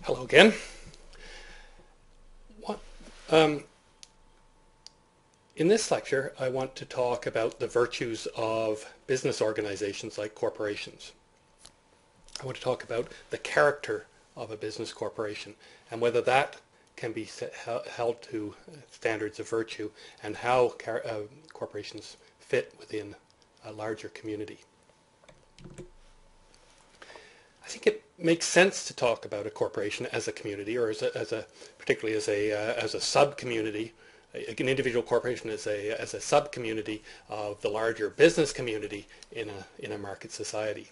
Hello again. What, um, in this lecture, I want to talk about the virtues of business organizations like corporations. I want to talk about the character of a business corporation and whether that can be held to standards of virtue and how corporations fit within a larger community. I think it makes sense to talk about a corporation as a community, or particularly as a sub-community. An individual corporation as a sub-community of the larger business community in a market society.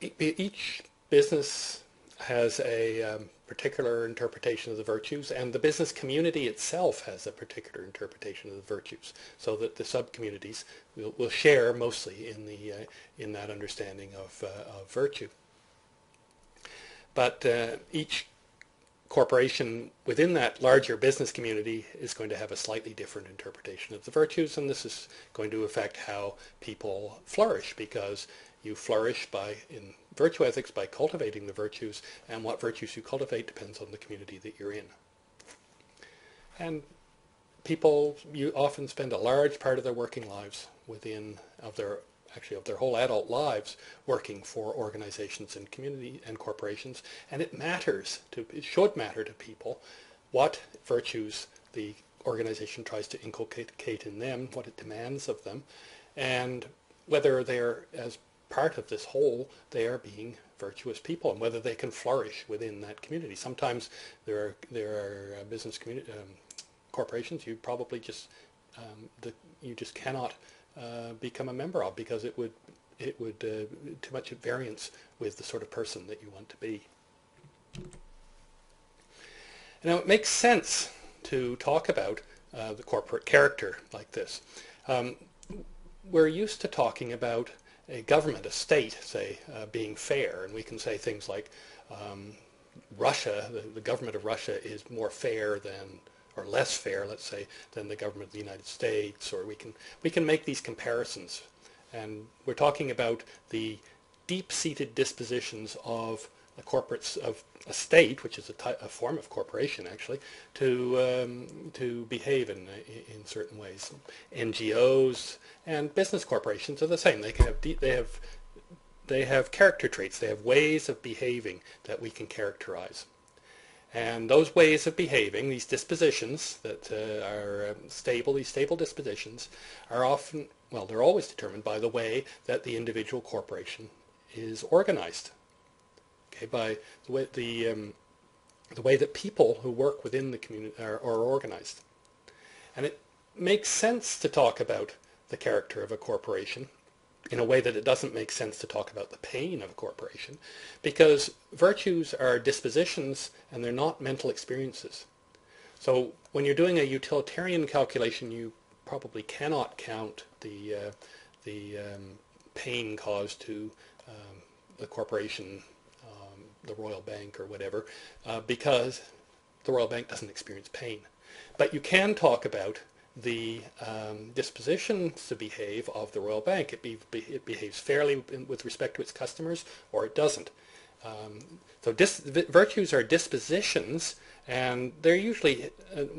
Each business has a particular interpretation of the virtues, and the business community itself has a particular interpretation of the virtues, so that the sub-communities will share mostly in that understanding of virtue. But each corporation within that larger business community is going to have a slightly different interpretation of the virtues, and this is going to affect how people flourish, because you flourish in virtue ethics by cultivating the virtues, and what virtues you cultivate depends on the community that you're in. And people, you often spend a large part of their working lives of their whole adult lives working for organizations and community and corporations, and it should matter to people what virtues the organization tries to inculcate in them, what it demands of them, and whether they're, as part of this whole, they are being virtuous people, and whether they can flourish within that community. Sometimes there are business corporations you probably just cannot become a member of, because it would too much at variance with the sort of person that you want to be. Now, it makes sense to talk about the corporate character like this. We're used to talking about a government, a state, say, being fair, and we can say things like Russia, the government of Russia is more fair than, or less fair, let's say, than the government of the United States, or we can make these comparisons. And we're talking about the deep-seated dispositions of a state, which is a form of corporation actually, to behave in certain ways. NGOs and business corporations are the same. They have character traits. They have ways of behaving that we can characterize. And those ways of behaving, these dispositions that are stable, these stable dispositions, are often, well, they're always determined by the way that the individual corporation is organized. Okay, by the way that people who work within the community are organized. And it makes sense to talk about the character of a corporation in a way that it doesn't make sense to talk about the pain of a corporation, because virtues are dispositions and they're not mental experiences. So when you're doing a utilitarian calculation, you probably cannot count the pain caused to the corporation, the Royal Bank or whatever, because the Royal Bank doesn't experience pain. But you can talk about the dispositions to behave of the Royal Bank. It behaves fairly with respect to its customers, or it doesn't. So virtues are dispositions, and they're usually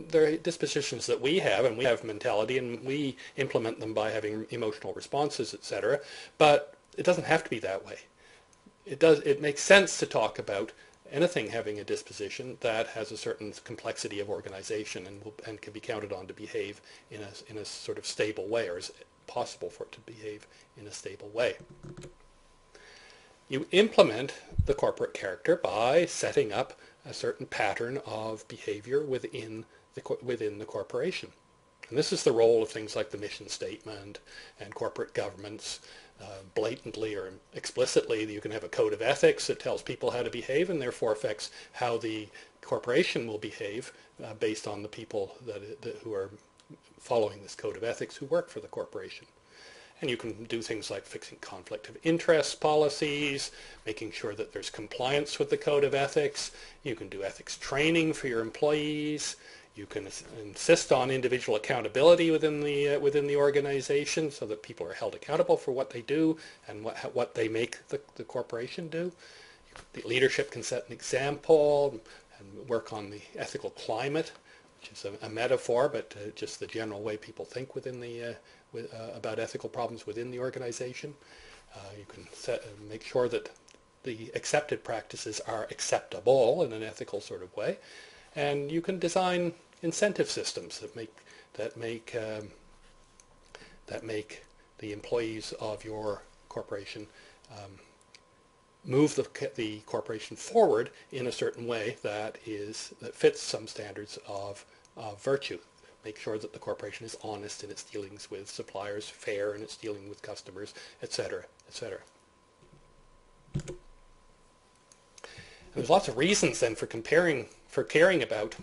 they're dispositions that we have, and we have mentality, and we implement them by having emotional responses, etc. But it doesn't have to be that way. It makes sense to talk about anything having a disposition that has a certain complexity of organization and can be counted on to behave in a sort of stable way, or is possible for it to behave in a stable way. You implement the corporate character by setting up a certain pattern of behavior within the corporation. And this is the role of things like the mission statement and corporate governments. Blatantly or explicitly, you can have a code of ethics that tells people how to behave, and therefore affects how the corporation will behave based on the people who are following this code of ethics who work for the corporation. And you can do things like fixing conflict of interest policies, making sure that there's compliance with the code of ethics. You can do ethics training for your employees. You can insist on individual accountability within the organization, so that people are held accountable for what they do and what they make the corporation do. The leadership can set an example and work on the ethical climate, which is a metaphor, but just the general way people think within the about ethical problems within the organization. You can make sure that the accepted practices are acceptable in an ethical sort of way, and you can design incentive systems that make the employees of your corporation move the corporation forward in a certain way that fits some standards of virtue. Make sure that the corporation is honest in its dealings with suppliers, fair in its dealing with customers, etc., etc. There's lots of reasons then for caring about,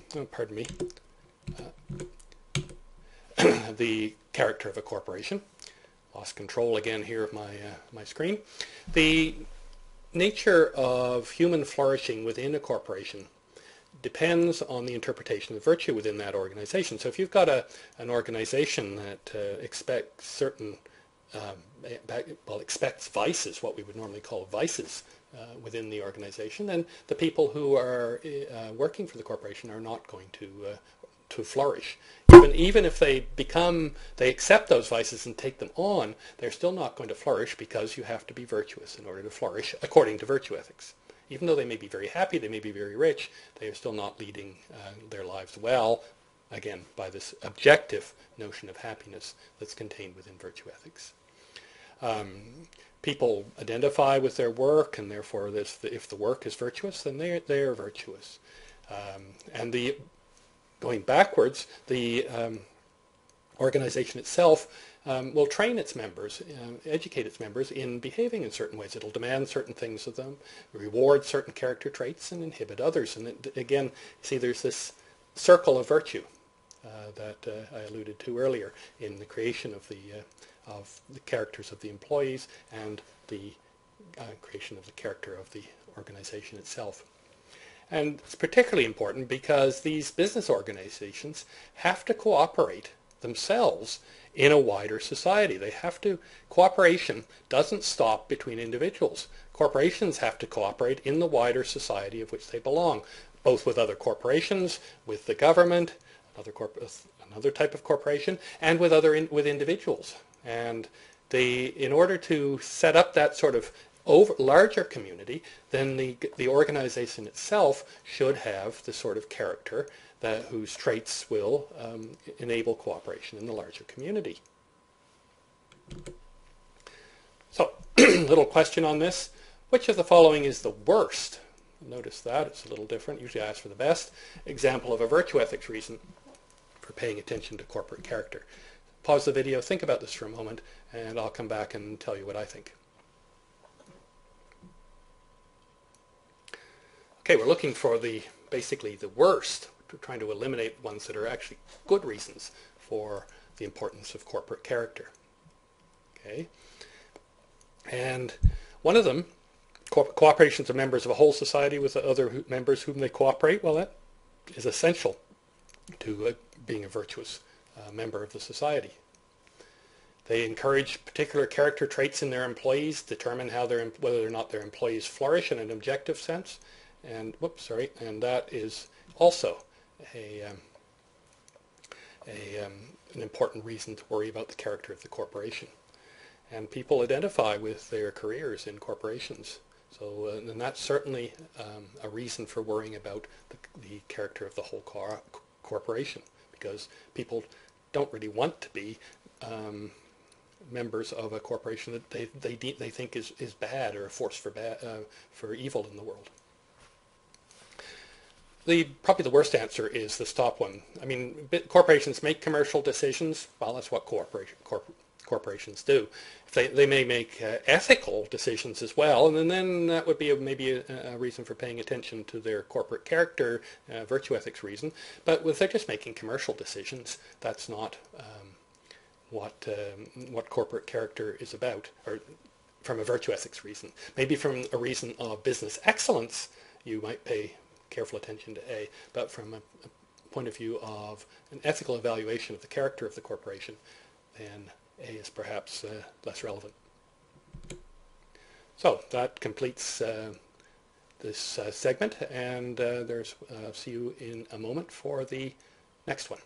the character of a corporation. Lost control again here of my screen. The nature of human flourishing within a corporation depends on the interpretation of virtue within that organization. So if you've got an organization that expects certain, expects vices, what we would normally call vices within the organization, then the people who are working for the corporation are not going to flourish. Even if they accept those vices and take them on, they're still not going to flourish, because you have to be virtuous in order to flourish according to virtue ethics. Even though they may be very happy, they may be very rich, they are still not leading their lives well, again, by this objective notion of happiness that's contained within virtue ethics. People identify with their work, and therefore if the work is virtuous, then they are virtuous. Going backwards, the organization itself will train its members, educate its members in behaving in certain ways. It'll demand certain things of them, reward certain character traits, and inhibit others. And again, see, there's this circle of virtue that I alluded to earlier in the creation of the characters of the employees and the creation of the character of the organization itself. And it's particularly important because these business organizations have to cooperate themselves in a wider society. Cooperation doesn't stop between individuals. Corporations have to cooperate in the wider society of which they belong, both with other corporations, with the government, another type of corporation, and with individuals. And in order to set up that sort of larger community, then the organization itself should have the sort of character whose traits will enable cooperation in the larger community. So, little question on this. Which of the following is the worst? Notice that it's a little different. Usually I ask for the best. Example of a virtue ethics reason for paying attention to corporate character. Pause the video, think about this for a moment, and I'll come back and tell you what I think. Okay, we're looking for basically the worst. We're trying to eliminate ones that are actually good reasons for the importance of corporate character. Okay, and one of them, cooperation of members of a whole society with the other members whom they cooperate, well, that is essential to being a virtuous member of the society. They encourage particular character traits in their employees, determine whether or not their employees flourish in an objective sense, and that is also an important reason to worry about the character of the corporation. And people identify with their careers in corporations, so and that's certainly a reason for worrying about the character of the whole corporation, because people don't really want to be members of a corporation that they think is bad, or a force for evil in the world. Probably the worst answer is this top one. I mean, corporations make commercial decisions. Well, that's what corporations do. They may make ethical decisions as well, and then that would be maybe a reason for paying attention to their corporate character, virtue ethics reason. But if they're just making commercial decisions, that's not what corporate character is about, or from a virtue ethics reason. Maybe from a reason of business excellence, you might pay careful attention to A, but from a point of view of an ethical evaluation of the character of the corporation, then A is perhaps less relevant. So that completes this segment, and see you in a moment for the next one.